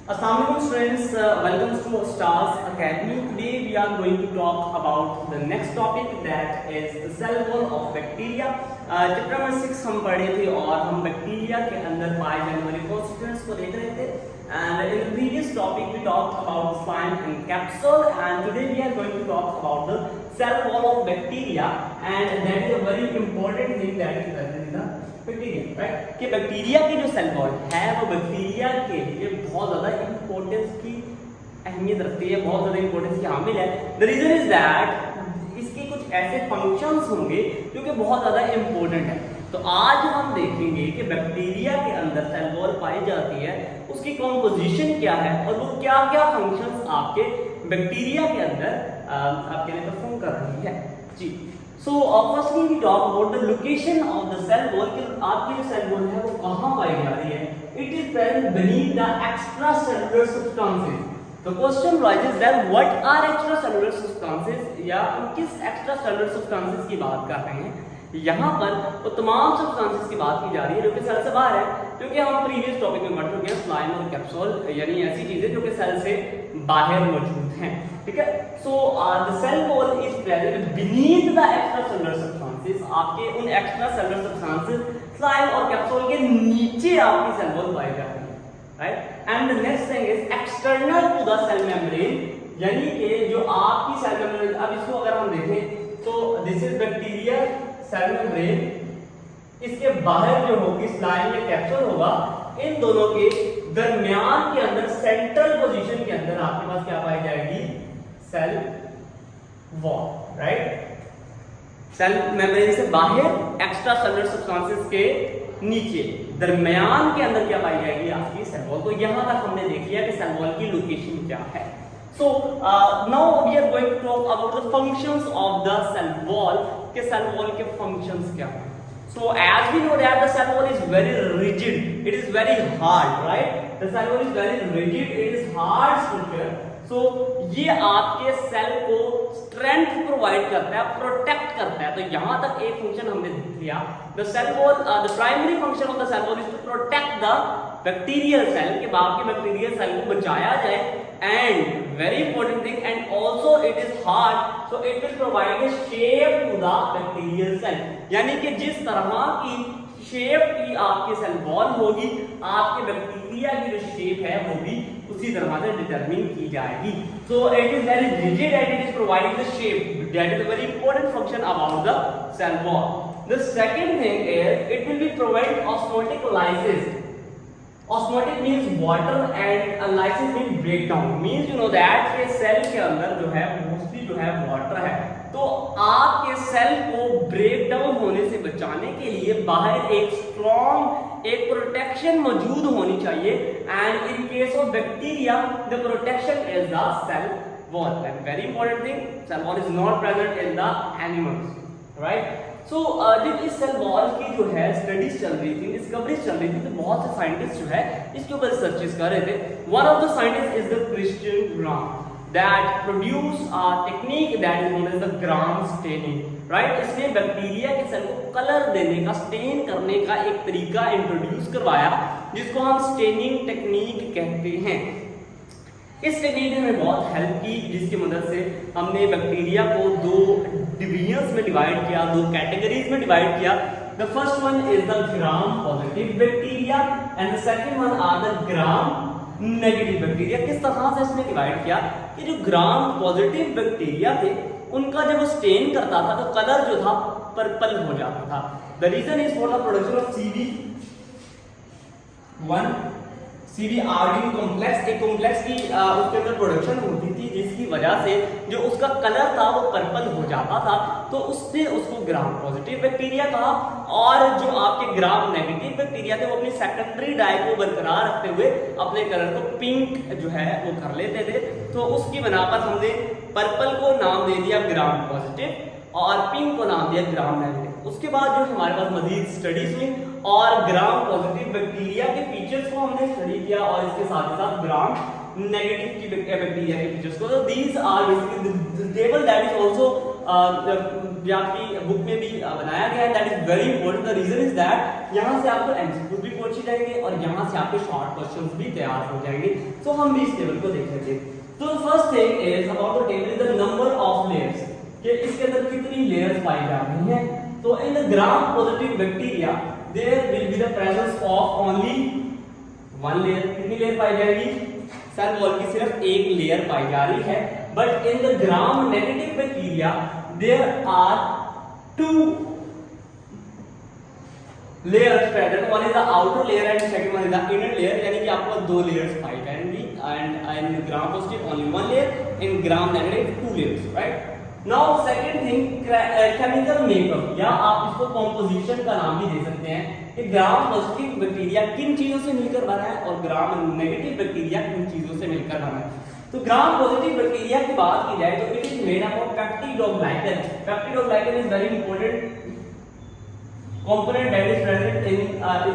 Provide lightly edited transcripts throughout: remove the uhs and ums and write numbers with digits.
Assalamualaikum students, welcome to Stars Academy. Today we are going to talk about the next topic, that is the cell wall of bacteria. Chapter number 6 हम पढ़े थे और हम bacteria के अंदर पाए जाने वाले कॉन्स्टिट्यूएंट्स को देख रहे थे. And in the previous topic we talked about slime and capsule, and today we are going to talk about the cell wall of bacteria, and that is a very important thing that is present in the bacteria, right. कि bacteria की जो cell wall है वो bacteria के लिए बहुत ज़्यादा importance की अहमियत रखती है, बहुत ज़्यादा इंपॉर्टेंस की हामिल है. द रीज़न इज दैट इसके कुछ ऐसे फंक्शंस होंगे जो कि बहुत ज़्यादा इंपॉर्टेंट है. तो आज हम देखेंगे कि बैक्टीरिया के अंदर सेल वॉल पाई जाती है, उसकी कॉम्पोजिशन क्या है और वो क्या क्या फंक्शंस आपके बैक्टीरिया के अंदर आपके लिए परफॉर्म कर रही है. जी, So firstly we talk about the location of the cell wall. कि आपकी जो सेल वॉल है वो कहाँ पाई जा रही है. It is present beneath the extracellular substances. The question arises that what are extracellular substances, या हम किस extracellular substances की बात कर रहे हैं. यहाँ पर वो तमाम सब्सटेंसेस की बात की जा रही है जो कि सेल से बाहर है, क्योंकि हम प्रीवियस टॉपिक में पढ़ चुके हैं स्लाइम और कैप्सूल, यानी ऐसी चीजें जो कि सेल से बाहर मौजूद हैं. ठीक है. So the cell wall is present beneath the extracellular substances. आपके उन एक्स्ट्रासेलुलर सब्सटेंसेस स्लाइम और कैप्सूल के नीचे आपकी सेल वॉल पाई जाती है, right. And the next thing is external to the cell membrane, यानी कि जो आपकी सेल मेम्ब्रेन, अब इसको अगर हम देखें तो this is bacteria cell membrane, इसके बाहर जो होगी स्लाइम या कैप्सूल होगा. इन दोनों के दरमियान के अंदर सेंट्रल पोजीशन के अंदर आपके पास क्या पाई जाएगी, cell wall, right. Cell membrane से बाहर एक्स्ट्रा सेलुलर सब्सटेंसेस के नीचे दरमियान के अंदर क्या पाई जाएगी, आपकी सेल वॉल. तो यहां तक हमने देख लिया कि सेल वॉल की लोकेशन क्या है. So now we are going to talk about the functions of the cell wall. के cell wall के functions क्या हैं. So as we know that the cell wall is very rigid, it is very hard, right? The cell wall is very rigid, it is hard structure. So ये आपके cell को strength provide करता है, protect करता है. तो यहाँ तक एक फंक्शन हमने देख लिया. The cell wall, the primary function of the cell wall is to protect the bacterial cell, के बाकी बैक्टीरियल सेल को बचाया जाए. And very important thing, and also it is hard, so it will provide a shape to the bacterial cell. यानी कि जिस तरह की शेप की आपकी सेल वॉल होगी, आपके बैक्टीरिया की जो शेप है वो भी उसी तरह से डिटरमिन की जाएगी. So it is very rigid and it is providing the shape. That is a very important function about the cell wall. The second thing is it will be provide osmotic lysis. Osmotic means water and lysis means breakdown. Means you know that के cell के अंदर जो है mostly जो है water है, तो आपके सेल को ब्रेक डाउन होने से बचाने के लिए बाहर एक स्ट्रॉन्ग एक प्रोटेक्शन मौजूद होनी चाहिए. And in case of bacteria the protection is the cell wall. And very important thing, cell wall is not present in the animals, right. So जब इस सेल वॉल की जो है स्टडीज चल रही थी, डिस्कवरीज चल रही थी, तो बहुत से साइंटिस्ट जो है इसके ऊपर रिसर्चेस कर रहे थे. One of the scientist is the Christian gram, that produce a technique that is known as the Gram staining, right. इसने बैक्टीरिया के सेल को कलर देने का, स्टेन करने का एक तरीका इंट्रोड्यूस करवाया जिसको हम स्टेनिंग टेक्निक कहते हैं. इस टेक्निक ने हमें बहुत हेल्प की, जिसकी मदद से हमने बैक्टीरिया को दो डिवीजन्स में डिवाइड किया, दो कैटेगरीज में डिवाइड किया. The first one is the gram positive bacteria and the second one are the gram negative bacteria. किस तरह से इसने डिवाइड किया कि जो ग्राम पॉजिटिव बैक्टीरिया थे उनका जब वो स्टेन करता था तो कलर जो था पर्पल हो जाता था. The reason is for the production of CD1 CD आर्गिन कॉम्प्लेक्स, एक कॉम्प्लेक्स की उसके अंदर प्रोडक्शन होती थी जिसकी वजह से जो उसका कलर था वो पर्पल हो जाता था. तो उससे उसको ग्राम पॉजिटिव बैक्टीरिया कहा. और जो आपके ग्राम नेगेटिव बैक्टीरिया थे वो अपनी सेकेंडरी डाई को बरकरार रखते हुए अपने कलर को पिंक जो है वो कर लेते थे. तो उसकी बना पर हमने पर्पल को नाम दे दिया ग्राम पॉजिटिव और पिंक को नाम दिया ग्राम नेगेटिव. उसके बाद जो हमारे पास मजीद स्टडीज हुई और ग्राम पॉजिटिव बैक्टीरिया के फीचर्स को हमने स्टडी किया और इसके साथ साथ ग्राम नेगेटिव की बैक्टीरिया के फीचर्स को. तो these are basically table that is also आपकी बुक में भी बनाया गया है. That is very important. The reason is that यहाँ से आपको एमसीक्यूज भी अच्छी जाएंगे और यहाँ से आपके शॉर्ट क्वेश्चंस भी तैयार हो जाएंगे। तो हम भी इस टेबल को देख लेते हैं। तो first thing is about the table is the number of layers, कि इसके अंदर कितनी लेयर्स पाई जा रही हैं। तो in the Gram positive bacteria there will be the presence of only one layer. कितनी लेयर पाई जाएगी? सेल वॉल की सिर्फ एक लेयर पाई जा रही है। But in the Gram negative bacteria there are two layers present, one is the outer layer and second one is the inner layer, यानी कि आपको दो layers पाई जाएंगी and in gram positive only one layer, in gram negative two layers, right? Now second thing, chemical makeup, या आप इसको composition का नाम भी दे सकते हैं कि ग्राम पॉजिटिव बैक्टीरिया किन चीजों से मिलकर बना है और ग्राम नेगेटिव बैक्टीरिया किन चीजों से मिलकर बना है। तो ग्राम पॉजिटिव बैक्टीरिया की बात की जाए तो it is made up of peptidoglycan. Peptidoglycan is very important component that is present in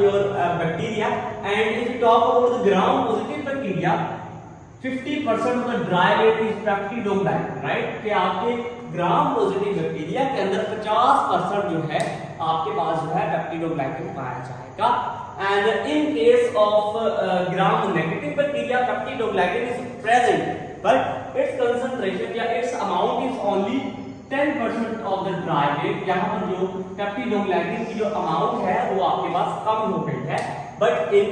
your bacteria, and if you talk about the gram positive bacteria 50% of the dry weight is peptidoglycan, right? कि आपके ग्राम positive bacteria के अंदर 50% जो है आपके पास जो है peptidoglycan पाया जाएगा। and in case of gram negative bacteria peptidoglycan is present but its concentration या its amount is only 10% of the dry weight. यहाँ पर जो पेप्टिडोग्लाइकन की जो अमाउंट है वो आपके पास कम हो गई है, बट इन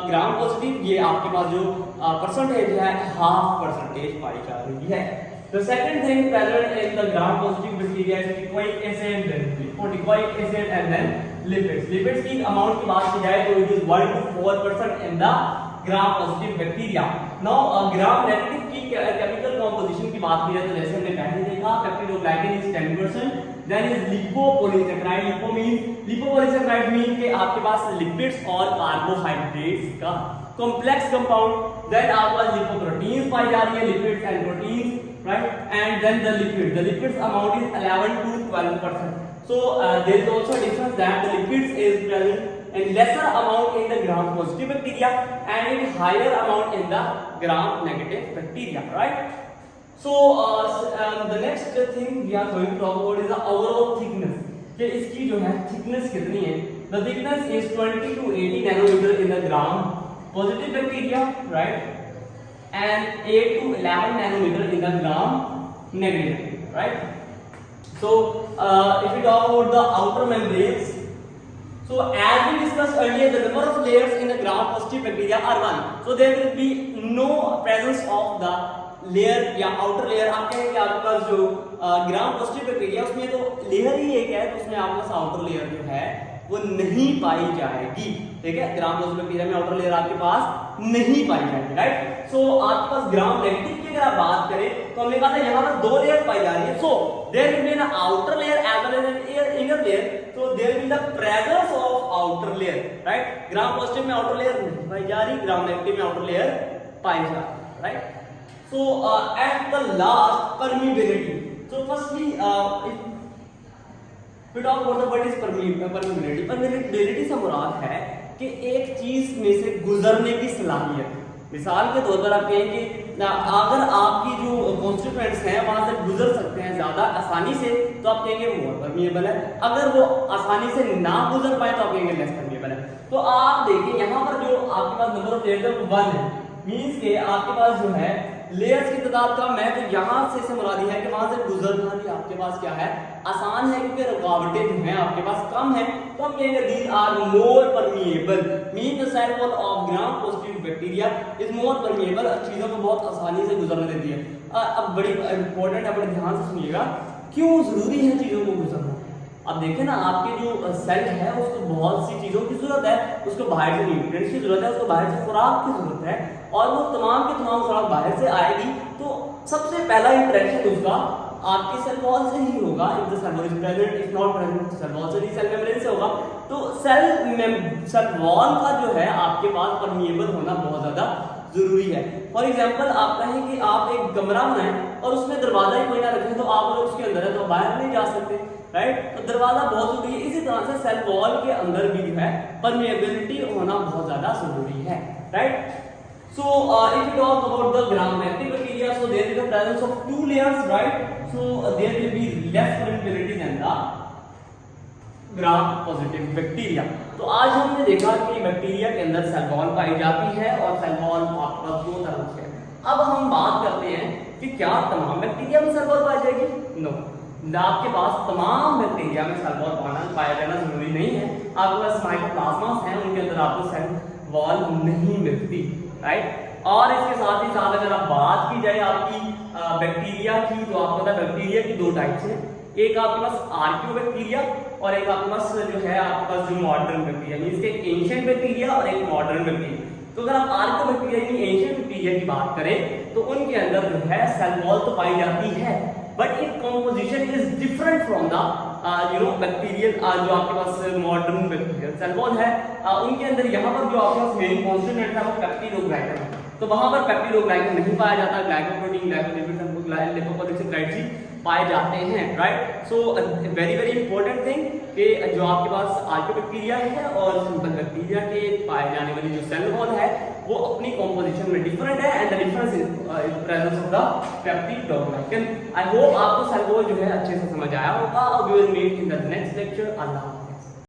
ग्राम पॉजिटिव ये आपके पास जो परसेंटेज है 0.5% पाई जा रही है। The second thing present in the gram positive bacteria is lipoic acid, lipoic acid and then lipids. Lipids की अमाउंट की बात की जाए तो it is 1 to 4% in the gram positive bacteria. Now gram negative की केमिकल कंपोजिशन की बात की जाए तो जैसे हमने पहले देखा peptidoglycan is 10%, then is lipopolysaccharide. Lipopolysaccharide mean के आपके पास लिपिड्स और कार्बोहाइड्रेट्स का कॉम्प्लेक्स कंपाउंड। देन आपके पास लिपोप्रोटीन्स पाई जा रही है, lipids and proteins, right? And then the lipids amount is 11 to 12%. So there is also a difference that the lipids is present in lesser amount in the gram positive bacteria and in higher amount in the gram negative bacteria, right? So the next thing we are going to talk about is the overall thickness, कि इसकी जो है thickness कितनी है। The thickness is 20 to 80 nanometer in the gram positive bacteria, right? And 8 to 11 nanometer in the gram negative, right? So if we talk about the outer membranes, so as we discussed earlier, the number of layers in the gram positive bacteria are 1. So there will be no presence of the layer या outer layer। आप कहें कि आपके पास जो ग्राम positive bacteria उसमें तो layer ही एक है, तो उसमें आपके पास आउटर लेयर जो है वो नहीं पाई जाएगी, ठीक है? ग्राम पॉजिटिव बैक्टीरिया में आउटर लेयर आपके पास नहीं पाई जाएगी, राइट? सो आपके पास ग्राम नेगेटिव की अगर आप बात करें तो हमने कहा था यहाँ पर दो लेयर पाई जा रही है। So there will be an outer layer as well as an inner layer, so there will be the presence of outer layer, right? Gram positive में आउटर लेयर नहीं पाई जा रही, ग्राम नेगेटिव में आउटर लेयर पाई जा रही, right? So at the last, permeability. So firstly if we talk about the what is permeability, permeability से मुराद है कि एक चीज में से गुजरने की सलाहियत। मिसाल के तौर पर आप कहें कि अगर आपकी जो कॉन्स्टिट्यूएंट्स हैं वहां से गुजर सकते हैं ज्यादा आसानी से तो आप कहेंगे मोर परमिएबल है, अगर वो आसानी से ना गुजर पाए तो आप कहेंगे लेस परमिएबल है। तो आप देखिए यहाँ पर जो आपके पास नंबर ऑफ लेयर्स है वो 1 है, मींस के आपके पास जो है लेयर्स की तादाद कम है, तो यहाँ से मुरादी है कि वहां से गुजरना भी आपके पास क्या है आसान है, क्योंकि रुकावटें जो हैं आपके पास कम है। तो हम कहेंगे these are more permeable, mean the cell wall of Gram positive bacteria is more permeable, चीजों को बहुत आसानी से गुजरने देती है। अब बड़ी इंपॉर्टेंट है, बड़े ध्यान से सुनिएगा क्यों जरूरी है चीजों को गुजरना। अब देखें ना, आपके जो सेल है उसको बहुत सी चीजों की जरूरत है, उसको बाहर से न्यूट्रिएंट्स की जरूरत है, उसको बाहर से खुराक की जरूरत है, और वो तमाम के तमाम खुराक बाहर से आएगी तो सबसे पहला इंटरेक्शन उसका आपके सेल वॉल से ही होगा। If the cell wall is present, if not present cell wall से नहीं, सेल मेम्ब्रेन से होगा। तो सेल वॉल का जो है आपके पास परमिएबल होना बहुत ज्यादा जरूरी है। फॉर एग्जाम्पल आप कहें कि आप एक कमरा बनाएं और उसमें दरवाजा ही कोई ना रखें, तो आप अगर उसके अंदर है तो बाहर नहीं जा सकते, राइट? तो दरवाजा बहुत जरूरी है। इसी तरह से सेल वॉल के अंदर भी जो है परमिएबिलिटी होना बहुत ज्यादा जरूरी है, right? So if you talk about the gram negative bacteria, so there is the presence of 2 layers, right? So there will be less permeability than the gram positive bacteria. तो आज हमने देखा कि बैक्टीरिया के अंदर सेल वॉल पाई जाती है और सेल वॉल आपके पास दो तरह से है। अब हम बात करते हैं कि क्या तमाम बैक्टीरिया में सेल वॉल पाई जाएगी? नो, आपके पास तमाम बैक्टीरिया में सेल वॉल पाया जाना जरूरी नहीं है। आपके पास माइकोप्लाज्मास हैं, उनके अंदर आपको सेल वॉल नहीं मिलती, राइट। और इसके साथ ही साथ अगर आप बात की जाए आपकी बैक्टीरिया की, तो आपको पता है बैक्टीरिया की दो टाइप्स हैं, एक आपके पास आर्कियो बैक्टीरिया और एक आपके पास जो है आपके पास जो मॉडर्न बैक्टीरिया, मींस के एंशिएंट बैक्टीरिया और एक मॉडर्न बैक्टीरिया। तो अगर आप आर्कियो बैक्टीरिया की एंशिएंट बैक्टीरिया की बात करें तो उनके अंदर जो है सेल वॉल तो पाई जाती है, but it composition is different from the bacterial जो आपके पास मॉडर्न बैक्टीरियल सेल वॉल है। उनके अंदर यहाँ पर जो आपके पास मेन कॉन्स्टिट्यूएंट है वो पेप्टिडोग्लाइकन है, तो वहां पर पेप्टिडोग्लाइकन नहीं पाया जाता, ग्लाइकोप्रोटीन, ग्लाइकोलिपिड, लिपोप्रोटीन पाए जाते हैं, right. So very very important thing कि जो आपके पास आर्कियोबैक्टीरिया है और सिंपल बैक्टीरिया के पाए जाने वाली जो सेल वॉल है वो अपनी कॉम्पोजिशन में डिफरेंट है, and the difference is presence of the peptidoglycan. I hope आपको सेल वॉल जो है अच्छे से समझ आया होगा। We will meet in the next lecture. Allah.